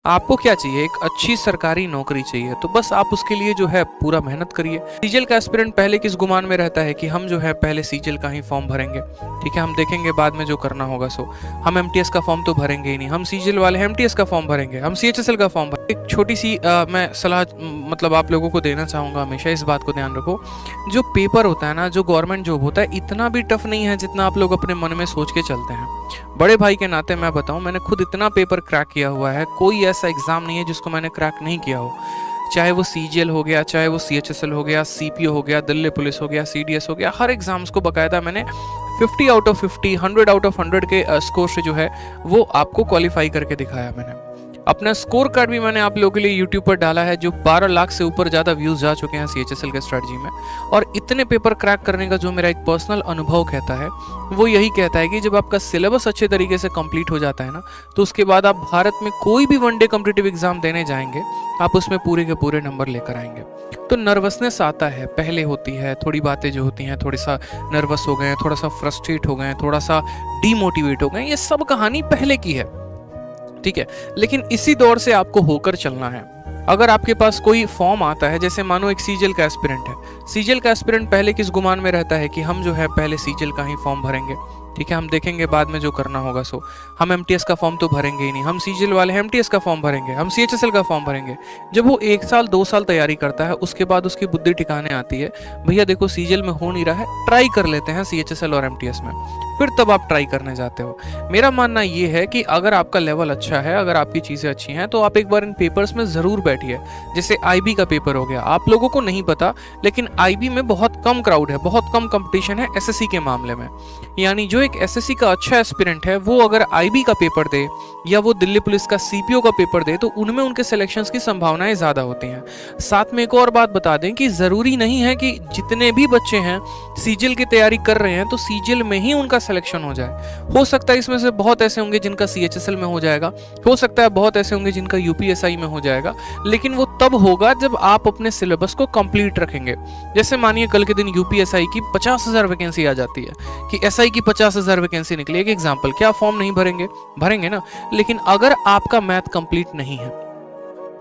आपको क्या चाहिए? एक अच्छी सरकारी नौकरी चाहिए, तो बस आप उसके लिए जो है पूरा मेहनत करिए। सीजीएल का एस्पिरेंट पहले किस गुमान में रहता है कि हम जो है पहले सीजीएल का ही फॉर्म भरेंगे, ठीक है? हम देखेंगे बाद में जो करना होगा सो। हम एमटीएस का फॉर्म तो भरेंगे ही नहीं, हम सीजीएल वाले एमटीएस का फॉर्म भरेंगे, हम सीएचएसएल का फॉर्म भरेंगे। एक छोटी सी मैं सलाह मतलब आप लोगों को देना चाहूँगा, हमेशा इस बात को ध्यान रखो, जो पेपर होता है ना, जो गवर्नमेंट जॉब होता है, इतना भी टफ नहीं है जितना आप लोग अपने मन में सोच के चलते हैं। बड़े भाई के नाते मैं बताऊं, मैंने खुद इतना पेपर क्रैक किया हुआ है, कोई ऐसा एग्जाम नहीं है जिसको मैंने क्रैक नहीं किया हो। चाहे वो सीजीएल हो गया, चाहे वो सीएचएसएल हो गया, सीपीओ हो गया, दिल्ली पुलिस हो गया, सीडीएस हो गया, हर एग्जाम्स को बकायदा मैंने 50 आउट ऑफ 50, 100 आउट ऑफ 100 के स्कोर से जो है वो आपको क्वालिफाई करके दिखाया मैंने। अपना स्कोर कार्ड भी मैंने आप लोगों के लिए यूट्यूब पर डाला है, जो 12 लाख से ऊपर ज़्यादा व्यूज़ जा चुके हैं सीएचएसएल के स्ट्रेटजी में। और इतने पेपर क्रैक करने का जो मेरा एक पर्सनल अनुभव कहता है, वो यही कहता है कि जब आपका सिलेबस अच्छे तरीके से कंप्लीट हो जाता है ना, तो उसके बाद आप भारत में कोई भी वनडे कॉम्पिटिटिव एग्जाम देने जाएंगे, आप उसमें पूरे के पूरे नंबर लेकर आएंगे। तो नर्वसनेस आता है, पहले होती है, थोड़ी बातें जो होती हैं, थोड़ा सा नर्वस हो गए हैं, थोड़ा सा फ्रस्ट्रेट हो गए हैं, थोड़ा सा डीमोटिवेट हो गए हैं, ये सब कहानी पहले की है, ठीक है? लेकिन इसी दौर से आपको होकर चलना है। अगर आपके पास कोई फॉर्म आता है, जैसे मानो एक सीजीएल का एस्पिरेंट है, सीजीएल का एस्पिरेंट पहले किस गुमान में रहता है कि हम जो है पहले सीजीएल का ही फॉर्म भरेंगे, ठीक है? हम देखेंगे बाद में जो करना होगा सो। हम एमटीएस का फॉर्म तो भरेंगे ही नहीं, हम सीजीएल वाले एमटीएस का फॉर्म भरेंगे, हम सीएचएसएल का फॉर्म भरेंगे। जब वो 1 साल 2 साल तैयारी करता है, उसके बाद उसकी बुद्धि ठिकाने आती है, भैया देखो सीजीएल में हो नहीं रहा है, ट्राई कर लेते हैं सीएचएसएल और एमटीएस में। फिर तब आप ट्राई करने जाते हो। मेरा मानना ये है कि अगर आपका लेवल अच्छा है, अगर आपकी चीज़ें अच्छी हैं, तो आप एक बार इन पेपर्स में ज़रूर बैठिए। जैसे आईबी का पेपर हो गया, आप लोगों को नहीं पता, लेकिन आईबी में बहुत कम क्राउड है, बहुत कम कंपटीशन है एसएससी के मामले में। यानी जो एक एसएससी का अच्छा एस्पिरेंट है, वो अगर आईबी का पेपर दे या वो दिल्ली पुलिस का सीपीओ का पेपर दे, तो उनमें उनके सिलेक्शंस की संभावनाएं ज़्यादा होती हैं। साथ में एक और बात बता दें कि ज़रूरी नहीं है कि जितने भी बच्चे हैं सीजीएल की तैयारी कर रहे हैं तो सीजीएल में ही उनका सिलेक्शन हो जाए। हो सकता है इसमें से बहुत ऐसे होंगे जिनका सीएचएसएल में हो जाएगा, हो सकता है बहुत ऐसे होंगे जिनका यूपीएसआई में हो जाएगा, लेकिन वो तब होगा जब आप अपने सिलेबस को कंप्लीट रखेंगे। जैसे मानिए कल के दिन यूपीएसआई की 50,000 वैकेंसी आ जाती है कि एसआई की 50,000 वैकेंसी निकली। एक एग्जाम्पल, क्या फॉर्म नहीं भरेंगे? भरेंगे ना। लेकिन अगर आपका मैथ कंप्लीट नहीं है,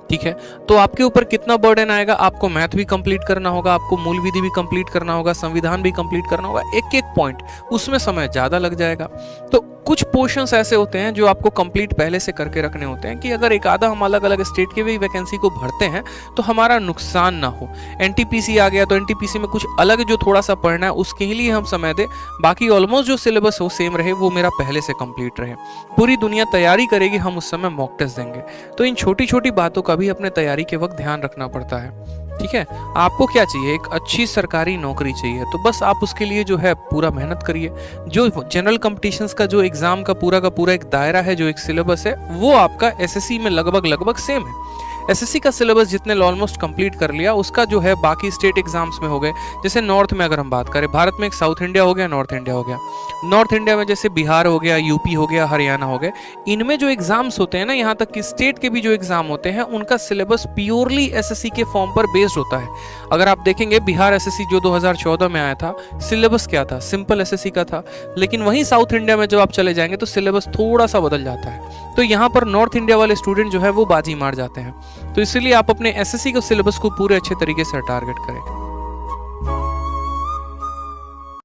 ठीक है, तो आपके ऊपर कितना बर्डन आएगा? आपको मैथ भी कंप्लीट करना होगा, आपको मूल विधि भी कंप्लीट करना होगा, संविधान भी कंप्लीट करना होगा, एक एक पॉइंट, उसमें समय ज़्यादा लग जाएगा। तो कुछ पोर्शंस ऐसे होते हैं जो आपको कंप्लीट पहले से करके रखने होते हैं कि अगर एक आधा हम अलग अलग स्टेट के भी वैकेंसी को भरते हैं तो हमारा नुकसान ना हो। एनटीपीसी आ गया तो एनटीपीसी में कुछ अलग जो थोड़ा सा पढ़ना है उसके लिए हम समय दें, बाकी ऑलमोस्ट जो सिलेबस हो सेम रहे, वो मेरा पहले से कंप्लीट रहे। पूरी दुनिया तैयारी करेगी, हम उस समय मॉक टेस्ट देंगे। तो इन छोटी छोटी बातों का भी अपने तैयारी के वक्त ध्यान रखना पड़ता है, ठीक है? आपको क्या चाहिए? एक अच्छी सरकारी नौकरी चाहिए, तो बस आप उसके लिए जो है पूरा मेहनत करिए। जो जनरल कॉम्पिटिशन्स का जो एग्जाम का पूरा एक दायरा है, जो एक सिलेबस है, वो आपका एसएससी में लगभग सेम है। एसएससी का सिलेबस जितने ऑलमोस्ट कंप्लीट कर लिया, उसका जो है बाकी स्टेट एग्जाम्स में हो गए। जैसे नॉर्थ में अगर हम बात करें, भारत में एक साउथ इंडिया हो गया, नॉर्थ इंडिया हो गया। नॉर्थ इंडिया में जैसे बिहार हो गया, यूपी हो गया, हरियाणा हो गया। इनमें जो एग्जाम्स होते हैं ना, यहाँ तक कि स्टेट के भी जो एग्जाम होते हैं, उनका सिलेबस प्योरली एसएससी के फॉर्म पर बेस्ड होता है। अगर आप देखेंगे बिहार एसएससी जो 2014 में आया था, सिलेबस क्या था? सिंपल एसएससी का था। लेकिन वहीं साउथ इंडिया में जब आप चले जाएंगे तो सिलेबस थोड़ा सा बदल जाता है। तो यहाँ पर नॉर्थ इंडिया वाले स्टूडेंट जो है वो बाजी मार जाते हैं। तो इसलिए आप अपने एसएससी के सिलेबस को पूरे अच्छे तरीके से टारगेट करें।